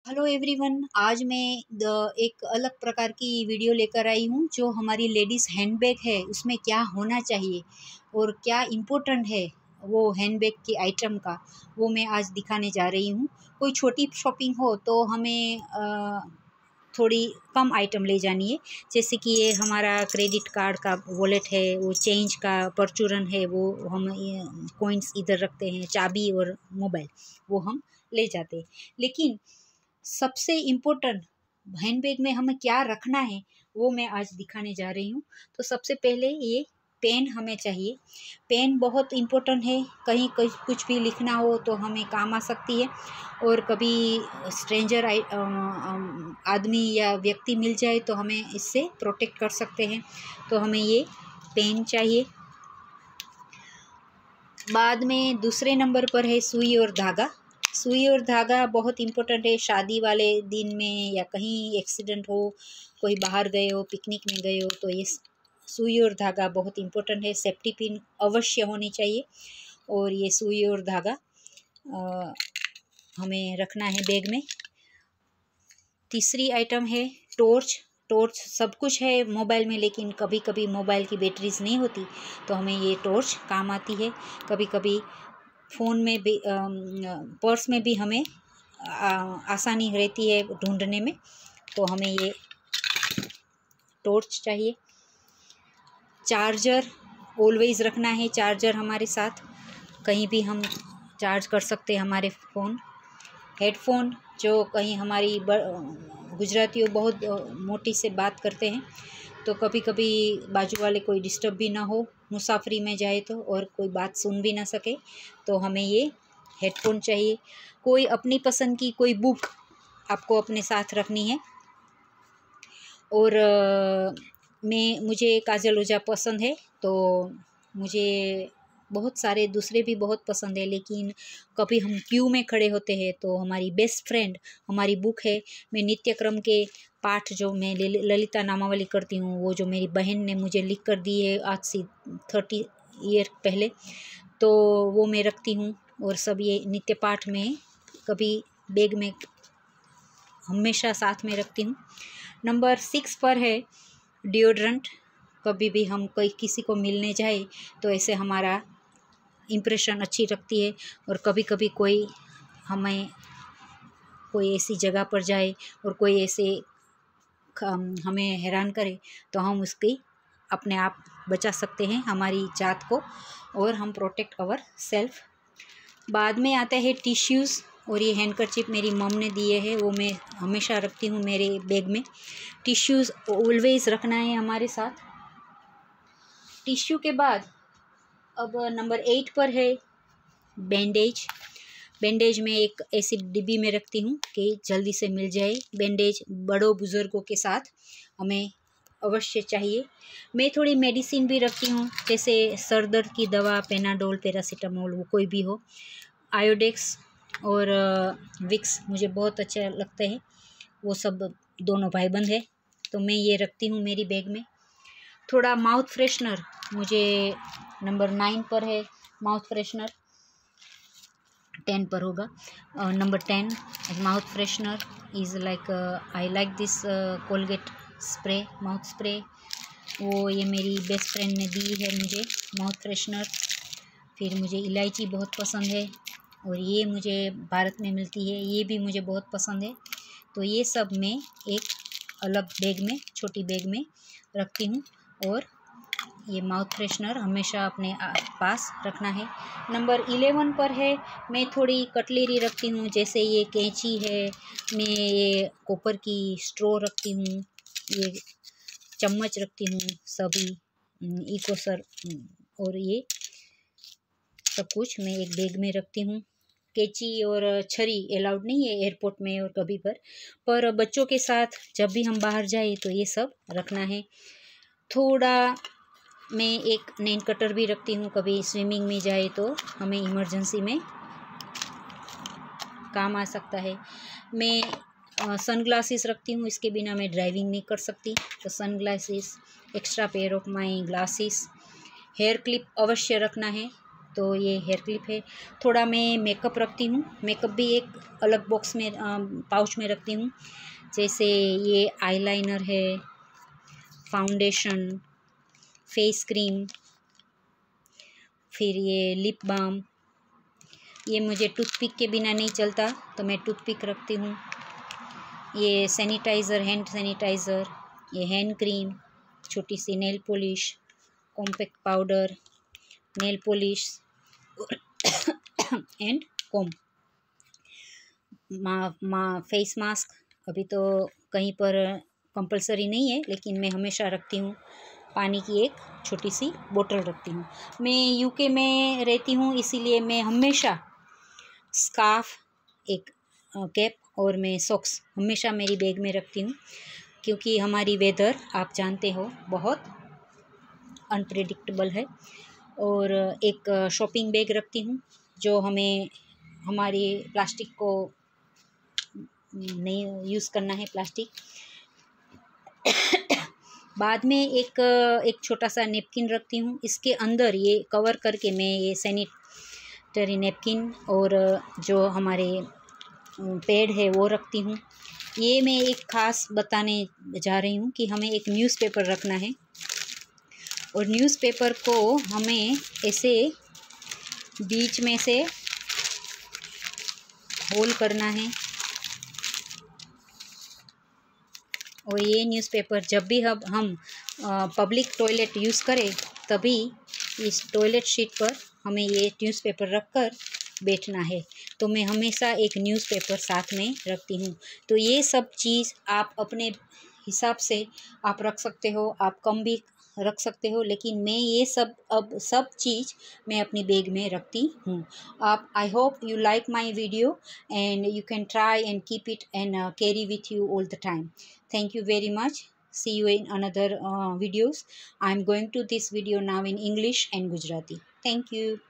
Hello everyone. आज मैं एक अलग प्रकार की वीडियो लेकर आई हूँ। जो हमारी लेडीज़ हैंडबैग है उसमें क्या होना चाहिए और क्या इम्पोर्टेंट है वो हैंडबैग के आइटम का, वो मैं आज दिखाने जा रही हूँ। कोई छोटी शॉपिंग हो तो हमें थोड़ी कम आइटम ले जानी है। जैसे कि ये हमारा क्रेडिट कार्ड का वॉलेट है, वो चेंज का परचूरन है, वो हम कॉइन्स इधर रखते हैं, चाबी और मोबाइल वो हम ले जाते हैं। लेकिन सबसे इम्पोर्टेंट हैंडबैग में हमें क्या रखना है वो मैं आज दिखाने जा रही हूँ। तो सबसे पहले ये पेन हमें चाहिए। पेन बहुत इम्पोर्टेंट है, कहीं कुछ भी लिखना हो तो हमें काम आ सकती है। और कभी स्ट्रेंजर आदमी या व्यक्ति मिल जाए तो हमें इससे प्रोटेक्ट कर सकते हैं। तो हमें ये पेन चाहिए। बाद में दूसरे नंबर पर है सुई और धागा। सुई और धागा बहुत इम्पोर्टेंट है। शादी वाले दिन में या कहीं एक्सीडेंट हो, कोई बाहर गए हो, पिकनिक में गए हो, तो ये सुई और धागा बहुत इम्पोर्टेंट है। सेफ्टी पिन अवश्य होनी चाहिए और ये सुई और धागा हमें रखना है बैग में। तीसरी आइटम है टॉर्च। टॉर्च सब कुछ है मोबाइल में, लेकिन कभी कभी मोबाइल की बैटरीज नहीं होती तो हमें ये टॉर्च काम आती है। कभी कभी फ़ोन में भी पर्स में भी हमें आसानी रहती है ढूंढने में, तो हमें ये टॉर्च चाहिए। चार्जर ऑलवेज़ रखना है, चार्जर हमारे साथ, कहीं भी हम चार्ज कर सकते हैं हमारे फ़ोन। हेडफोन, जो कहीं हमारी गुजरातियों बहुत मोटी से बात करते हैं तो कभी कभी बाजू वाले कोई डिस्टर्ब भी ना हो, मुसाफरी में जाए तो, और कोई बात सुन भी ना सके, तो हमें ये हेडफोन चाहिए। कोई अपनी पसंद की कोई बुक आपको अपने साथ रखनी है। और मुझे काजल ओझा पसंद है, तो मुझे बहुत सारे दूसरे भी बहुत पसंद है। लेकिन कभी हम क्यू में खड़े होते हैं तो हमारी बेस्ट फ्रेंड हमारी बुक है। मैं नित्यक्रम के पाठ जो मैं ललिता नामावली करती हूँ, वो जो मेरी बहन ने मुझे लिख कर दी है आज से 30 ईयर पहले, तो वो मैं रखती हूँ। और सब ये नित्य पाठ में कभी बैग में हमेशा साथ में रखती हूँ। नंबर 6 पर है डिओड्रेंट। कभी भी हम कोई किसी को मिलने जाए तो ऐसे हमारा इम्प्रेशन अच्छी रखती है। और कभी कभी कोई ऐसी जगह पर जाए और कोई ऐसे हमें हैरान करे तो हम उसकी अपने आप बचा सकते हैं हमारी जात को, और हम प्रोटेक्ट अवर सेल्फ। बाद में आता है टिश्यूज़, और ये हैंडकरचिप मेरी मम ने दिए है, वो मैं हमेशा रखती हूँ मेरे बैग में। टिश्यूज़ ऑलवेज़ रखना है हमारे साथ। टिश्यू के बाद अब नंबर 8 पर है बैंडेज। बैंडेज में एक ऐसी डिब्बी में रखती हूँ कि जल्दी से मिल जाए। बैंडेज बड़ों बुज़ुर्गों के साथ हमें अवश्य चाहिए। मैं थोड़ी मेडिसिन भी रखती हूँ, जैसे सर दर्द की दवा, पेनाडोल, पैरासीटामोल, वो कोई भी हो। आयोडेक्स और विक्स मुझे बहुत अच्छे लगते हैं, वो सब दोनों भाईबंद है, तो मैं ये रखती हूँ मेरी बैग में। थोड़ा माउथ फ्रेशनर, मुझे नंबर 9 पर है माउथ फ्रेशनर, 10 पर होगा। Number 10 mouth freshener is like I like this Colgate spray, mouth spray. वो ये मेरी बेस्ट फ्रेंड ने दी है मुझे माउथ फ्रेशनर। फिर मुझे इलायची बहुत पसंद है, और ये मुझे भारत में मिलती है, ये भी मुझे बहुत पसंद है। तो ये सब मैं एक अलग बैग में, छोटी बैग में रखती हूँ, और ये माउथ फ्रेशनर हमेशा अपने पास रखना है। नंबर 11 पर है मैं थोड़ी कटलरी रखती हूँ, जैसे ये कैंची है, मैं ये कॉपर की स्ट्रॉ रखती हूँ, ये चम्मच रखती हूँ, सभी इकोसर, और ये सब कुछ मैं एक बैग में रखती हूँ। कैंची और छरी अलाउड नहीं है एयरपोर्ट में और कभी पर बच्चों के साथ जब भी हम बाहर जाए तो ये सब रखना है। थोड़ा मैं एक नेल कटर भी रखती हूँ, कभी स्विमिंग में जाए तो हमें इमरजेंसी में काम आ सकता है। मैं सन ग्लासेस रखती हूँ, इसके बिना मैं ड्राइविंग नहीं कर सकती, तो sunglasses, extra pair of my glasses. Hair clip अवश्य रखना है, तो ये हेयर क्लिप है। थोड़ा मैं मेकअप रखती हूँ, मेकअप भी एक अलग बॉक्स में पाउच में रखती हूँ। जैसे ये आईलाइनर है, फाउंडेशन, फेस क्रीम, फिर ये लिप बाम। ये मुझे टूथपिक के बिना नहीं चलता तो मैं टूथपिक रखती हूँ। ये सैनिटाइज़र, हैंड सैनिटाइज़र, ये हैंड क्रीम, छोटी सी nail polish, compact powder, nail polish and comb. Face mask अभी तो कहीं पर कंपलसरी नहीं है, लेकिन मैं हमेशा रखती हूँ। पानी की एक छोटी सी बोतल रखती हूँ। मैं यूके में रहती हूँ, इसीलिए मैं हमेशा स्कार्फ, एक कैप और मैं सॉक्स हमेशा मेरी बैग में रखती हूँ, क्योंकि हमारी वेदर आप जानते हो बहुत अनप्रेडिक्टेबल है। और एक शॉपिंग बैग रखती हूँ जो हमें हमारी प्लास्टिक को नहीं यूज़ करना है, प्लास्टिक। बाद में एक छोटा सा नेपकिन रखती हूँ। इसके अंदर ये कवर करके मैं ये सैनिटरी नेपकिन और जो हमारे पैड है वो रखती हूँ। ये मैं एक ख़ास बताने जा रही हूँ कि हमें एक न्यूज़पेपर रखना है, और न्यूज़पेपर को हमें ऐसे बीच में से होल करना है। और ये न्यूज़पेपर जब भी हम पब्लिक टॉयलेट यूज़ करें, तभी इस टॉयलेट सीट पर हमें ये न्यूज़पेपर रखकर बैठना है। तो मैं हमेशा एक न्यूज़पेपर साथ में रखती हूँ। तो ये सब चीज़ आप अपने हिसाब से आप रख सकते हो, आप कम भी रख सकते हो, लेकिन मैं ये सब चीज़ मैं अपनी बैग में रखती हूँ। आप I hope you like my video and you can try and keep it and carry with you all the time. Thank you very much. See you in another videos. I am going to this video now in English and Gujarati. Thank you.